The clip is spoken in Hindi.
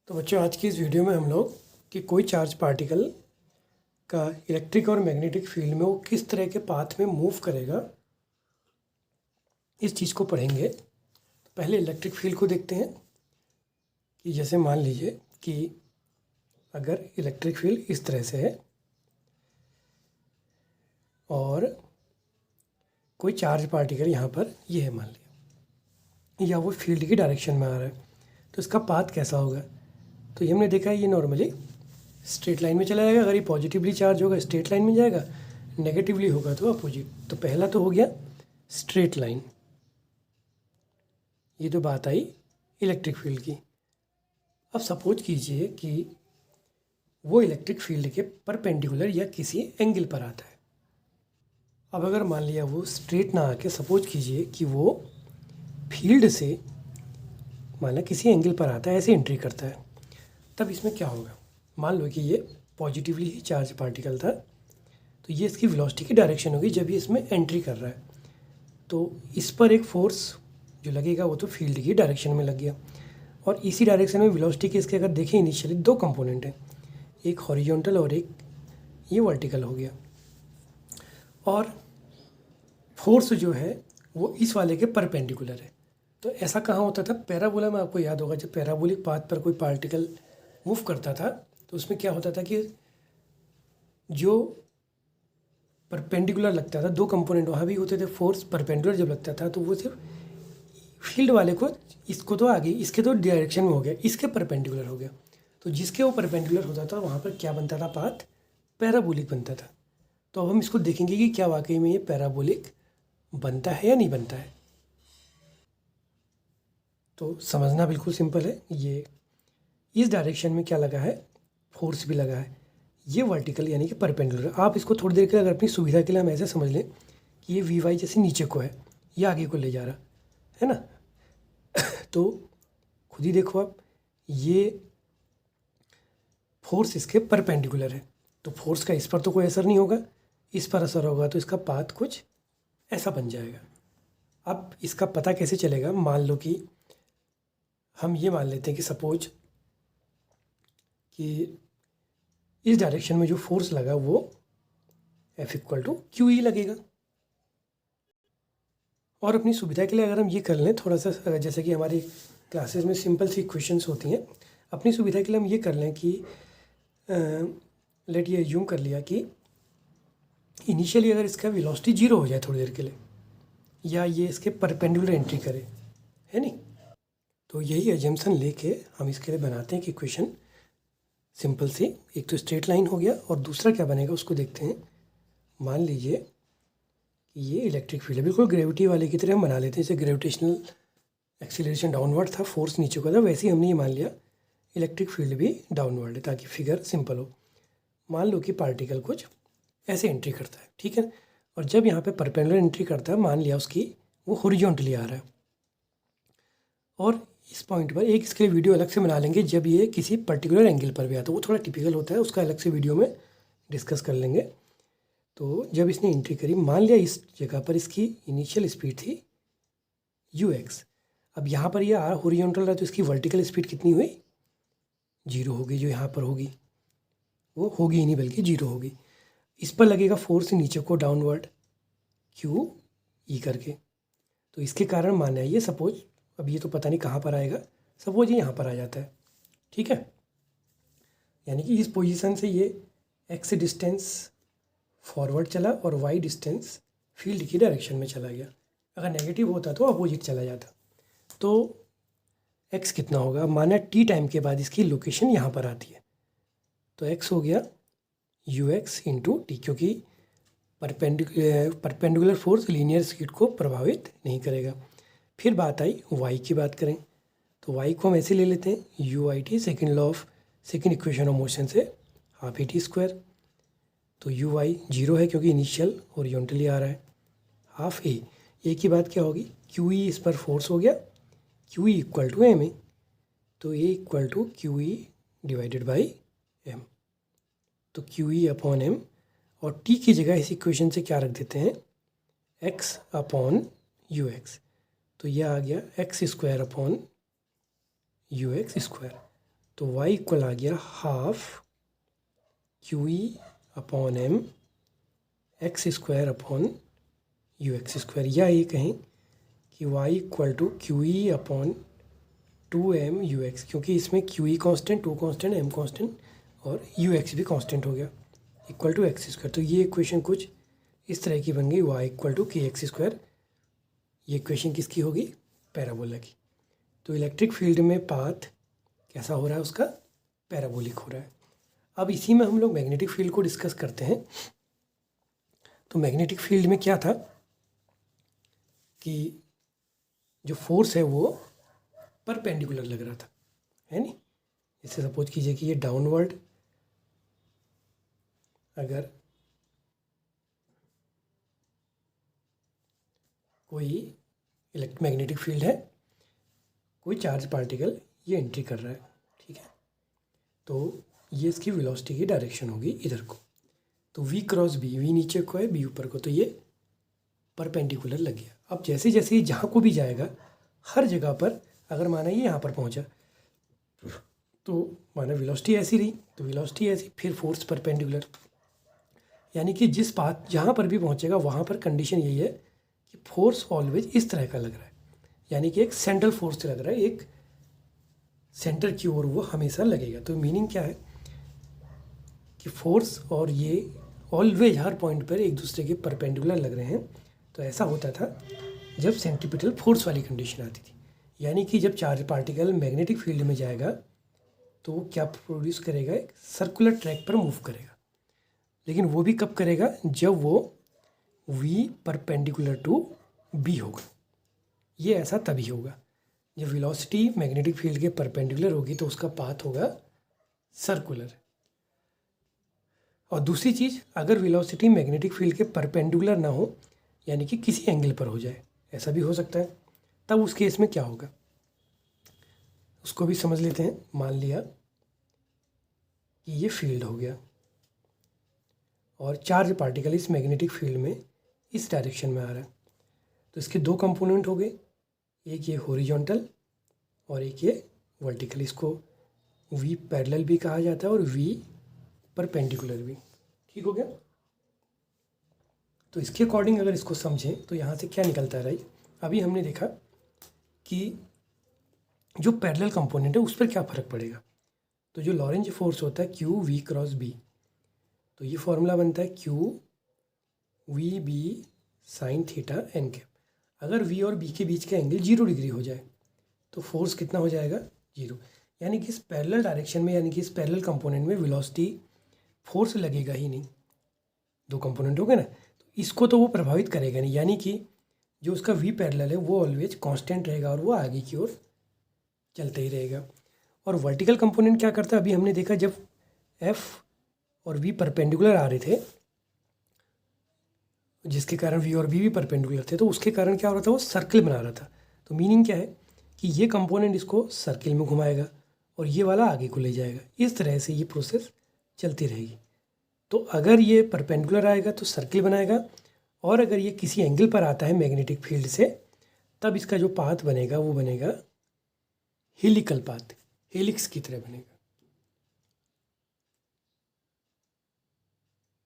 तो बच्चों, आज की इस वीडियो में हम लोग कि कोई चार्ज पार्टिकल का इलेक्ट्रिक और मैग्नेटिक फील्ड में वो किस तरह के पाथ में मूव करेगा, इस चीज़ को पढ़ेंगे। तो पहले इलेक्ट्रिक फील्ड को देखते हैं कि जैसे मान लीजिए कि अगर इलेक्ट्रिक फील्ड इस तरह से है और कोई चार्ज पार्टिकल यहाँ पर ये है मान लिया, या वो फील्ड की डायरेक्शन में आ रहा है, तो इसका पाथ कैसा होगा। तो ये हमने देखा है, ये नॉर्मली स्ट्रेट लाइन में चला जाएगा। अगर ये पॉजिटिवली चार्ज होगा स्ट्रेट लाइन में जाएगा, नेगेटिवली होगा तो अपोजिट। तो पहला तो हो गया स्ट्रेट लाइन, ये तो बात आई इलेक्ट्रिक फील्ड की। अब सपोज कीजिए कि वो इलेक्ट्रिक फील्ड के परपेंडिकुलर या किसी एंगल पर आता है। अब अगर मान लिया वो स्ट्रेट ना आके सपोज कीजिए कि वो फील्ड से मान लो किसी एंगल पर आता है, ऐसे एंट्री करता है, तब इसमें क्या होगा। मान लो कि ये पॉजिटिवली ही चार्ज पार्टिकल था, तो ये इसकी वेलोसिटी की डायरेक्शन होगी जब ये इसमें एंट्री कर रहा है। तो इस पर एक फोर्स जो लगेगा वो तो फील्ड की डायरेक्शन में लग गया, और इसी डायरेक्शन में वेलोसिटी के इसके अगर देखें इनिशियली दो कंपोनेंट हैं, एक हॉरिजॉन्टल और एक ये वर्टिकल हो गया। और फोर्स जो है वो इस वाले के परपेंडिकुलर है। तो ऐसा कहाँ होता था, पैराबोला में आपको याद होगा, जब पैराबोलिक पाथ पर कोई पार्टिकल मूव करता था तो उसमें क्या होता था कि जो परपेंडिकुलर लगता था, दो कंपोनेंट वहाँ भी होते थे। फोर्स परपेंडिकुलर जब लगता था तो वो सिर्फ फील्ड वाले को, इसको तो आगे, इसके तो डायरेक्शन में हो गया, इसके परपेंडिकुलर हो गया। तो जिसके वो परपेंडिकुलर होता था वहाँ पर क्या बनता था, पाथ पैराबोलिक बनता था। तो अब हम इसको देखेंगे कि क्या वाकई में ये पैराबोलिक बनता है या नहीं बनता है। तो समझना बिल्कुल सिंपल है। ये इस डायरेक्शन में क्या लगा है, फोर्स भी लगा है, ये वर्टिकल यानी कि परपेंडिकुलर। आप इसको थोड़ी देर के लिए अगर अपनी सुविधा के लिए हम ऐसे समझ लें कि ये वी वाई जैसे नीचे को है, ये आगे को ले जा रहा है ना। तो खुद ही देखो आप, ये फोर्स इसके परपेंडिकुलर है, तो फोर्स का इस पर तो कोई असर नहीं होगा, इस पर असर होगा, तो इसका पाथ कुछ ऐसा बन जाएगा। अब इसका पता कैसे चलेगा, मान लो कि हम ये मान लेते हैं कि सपोज कि इस डायरेक्शन में जो फोर्स लगा वो F equal to Q E लगेगा। और अपनी सुविधा के लिए अगर हम ये कर लें थोड़ा सा, जैसे कि हमारी क्लासेस में सिंपल सी इक्वेशंस होती हैं, अपनी सुविधा के लिए हम ये कर लें कि लेट ये एज्यूम कर लिया कि इनिशियली अगर इसका वेलोसिटी जीरो हो जाए थोड़ी देर के लिए, या ये इसके परपेंडिकुलर एंट्री करे, है नहीं। तो यही एजम्पशन लेके हम इसके लिए बनाते हैं कि इक्वेशन सिंपल सी, एक तो स्ट्रेट लाइन हो गया और दूसरा क्या बनेगा उसको देखते हैं। मान लीजिए कि ये इलेक्ट्रिक फील्ड है, बिल्कुल ग्रेविटी वाले की तरह हम बना लेते हैं। जैसे ग्रेविटेशनल एक्सीलरेशन डाउनवर्ड था, फोर्स नीचे को था, वैसे ही हमने ये मान लिया इलेक्ट्रिक फील्ड भी डाउनवर्ड है, ताकि फिगर सिंपल हो। मान लो कि पार्टिकल कुछ ऐसे एंट्री करता है, ठीक है, और जब यहाँ पे परपेंडिकुलर एंट्री करता है, मान लिया उसकी वो हॉरिजॉन्टली आ रहा है, और इस पॉइंट पर एक इसके लिए वीडियो अलग से बना लेंगे जब ये किसी पर्टिकुलर एंगल पर भी आता है, वो थोड़ा टिपिकल होता है, उसका अलग से वीडियो में डिस्कस कर लेंगे। तो जब इसने एंट्री करी, मान लिया इस जगह पर इसकी इनिशियल स्पीड थी ux। अब यहाँ पर ये हॉरिजॉन्टल रहा तो इसकी वर्टिकल स्पीड कितनी हुई, जीरो होगी। जो यहाँ पर होगी वो होगी ही नहीं बल्कि जीरो होगी। इस पर लगेगा फोर्स नीचे को डाउनवर्ड क्यू ई करके, तो इसके कारण माना है ये, सपोज अब ये तो पता नहीं कहाँ पर आएगा, सपोज ये यहाँ पर आ जाता है, ठीक है, यानी कि इस पोजीशन से ये x डिस्टेंस फॉरवर्ड चला और y डिस्टेंस फील्ड की डायरेक्शन में चला गया। अगर नेगेटिव होता तो अपोजिट चला जाता। तो x कितना होगा, माना t टाइम के बाद इसकी लोकेशन यहाँ पर आती है, तो x हो गया ux इंटू टी, क्योंकि परपेंडिकुलर फोर्स लीनियर स्पीड को प्रभावित नहीं करेगा। फिर बात आई y की बात करें, तो y को हम ऐसे ले लेते हैं you I T, second law of second equation of motion से, हाफ ए टी स्क्वायर। तो यू वाई जीरो है क्योंकि इनिशियल हॉरिजॉन्टली आ रहा है, हाफ ए की बात क्या होगी, क्यू ई इस पर फोर्स हो गया, Q E equal to M A, तो A equal to Q E divided by M. तो क्यू ई अपॉन एम, और टी की जगह इस इक्वेशन से क्या रख देते हैं, एक्स अपॉन यू एक्स। तो यह आ गया x square upon u x square. तो y इक्वल आ गया half QE upon M x square upon u x square, या ये कहें कि y equal to QE upon 2m ux, क्योंकि इसमें QE constant, 2 constant, m constant और ux भी कांस्टेंट हो गया, इक्वल टू एक्स स्क्वायर। तो ये इक्वेशन कुछ इस तरह की बन गई, y इक्वल टू के एक्स स्क्वायर। ये इक्वेशन किसकी होगी? पैराबोला की। तो इलेक्ट्रिक फील्ड में पाथ कैसा हो रहा है उसका? पैराबोलिक हो रहा है। अब इसी में हम लोग मैग्नेटिक फील्ड को डिस्कस करते हैं। तो मैग्नेटिक फील्ड में क्या था कि जो फोर्स है वो परपेंडिकुलर लग रहा था, है नी। इससे सपोज कीजिए कि ये डाउनवर्ड अगर कोई इलेक्ट्रोमैग्नेटिक फील्ड है, कोई चार्ज पार्टिकल ये एंट्री कर रहा है, ठीक है, तो ये इसकी वेलोसिटी की डायरेक्शन होगी इधर को। तो v क्रॉस b, v नीचे को है, b ऊपर को, तो ये परपेंडिकुलर लग गया। अब जैसे जैसे ये जहाँ को भी जाएगा, हर जगह पर अगर माना ये यहाँ पर पहुँचा तो माना वेलोसिटी ऐसी रही, तो वेलोसिटी ऐसी, फिर फोर्स परपेंडिकुलर, यानी कि जिस पाथ जहाँ पर भी पहुँचेगा वहाँ पर कंडीशन यही है कि फोर्स ऑलवेज इस तरह का लग रहा है, यानी कि एक सेंट्रल फोर्स लग रहा है, एक सेंटर की ओर वो हमेशा लगेगा। तो मीनिंग क्या है कि फोर्स और ये ऑलवेज हर पॉइंट पर एक दूसरे के परपेंडिकुलर लग रहे हैं। तो ऐसा होता था जब सेंट्रीपिटल फोर्स वाली कंडीशन आती थी, यानी कि जब चार्ज पार्टिकल मैग्नेटिक फील्ड में जाएगा तो वो क्या प्रोड्यूस करेगा? एक सर्कुलर ट्रैक पर मूव करेगा। लेकिन वो भी कब करेगा? जब वो v परपेंडिकुलर टू b होगा। ये ऐसा तभी होगा जब वेलोसिटी मैग्नेटिक फील्ड के परपेंडिकुलर होगी, तो उसका पाथ होगा सर्कुलर। और दूसरी चीज़, अगर वेलोसिटी मैग्नेटिक फील्ड के परपेंडिकुलर ना हो, यानी कि किसी एंगल पर हो जाए, ऐसा भी हो सकता है, तब उस केस में क्या होगा उसको भी समझ लेते हैं। मान लिया कि ये फील्ड हो गया और चार्ज पार्टिकल इस मैग्नेटिक फील्ड में इस डायरेक्शन में आ रहा है, तो इसके दो कंपोनेंट हो गए, एक ये हॉरिजॉन्टल और एक ये वर्टिकल। इसको v पैरेलल भी कहा जाता है और v परपेंडिकुलर भी, ठीक हो गया। तो इसके अकॉर्डिंग अगर इसको समझें तो यहाँ से क्या निकलता है? राइट, अभी हमने देखा कि जो पैरेलल कंपोनेंट है उस पर क्या फ़र्क पड़ेगा। तो जो लॉरेंज फोर्स होता है क्यू वी क्रॉस बी, तो ये फॉर्मूला बनता है Q V B sine theta N cap. अगर v और b के बीच का एंगल 0 डिग्री हो जाए तो फोर्स कितना हो जाएगा? 0। यानी कि इस पैरेलल डायरेक्शन में, यानी कि इस पैरेलल कंपोनेंट में वेलोसिटी फोर्स लगेगा ही नहीं। दो कंपोनेंट हो गए ना, तो इसको तो वो प्रभावित करेगा नहीं, यानी कि जो उसका v पैरेलल है वो ऑलवेज कांस्टेंट रहेगा और वो आगे की ओर चलते ही रहेगा। और वर्टिकल कंपोनेंट क्या करता है? अभी हमने देखा जब f और v परपेंडिकुलर आ रहे थे, जिसके कारण v और b भी परपेंडिकुलर थे, तो उसके कारण क्या हो रहा था? वो सर्कल बना रहा था। तो मीनिंग क्या है कि ये कंपोनेंट इसको सर्कल में घुमाएगा और ये वाला आगे को ले जाएगा। इस तरह से ये प्रोसेस चलती रहेगी। तो अगर ये परपेंडिकुलर आएगा तो सर्कल बनाएगा, और अगर ये किसी एंगल पर आता है मैग्नेटिक फील्ड से, तब इसका जो पाथ बनेगा वो बनेगा हेलिकल पाथ, हेलिक्स की तरह बनेगा।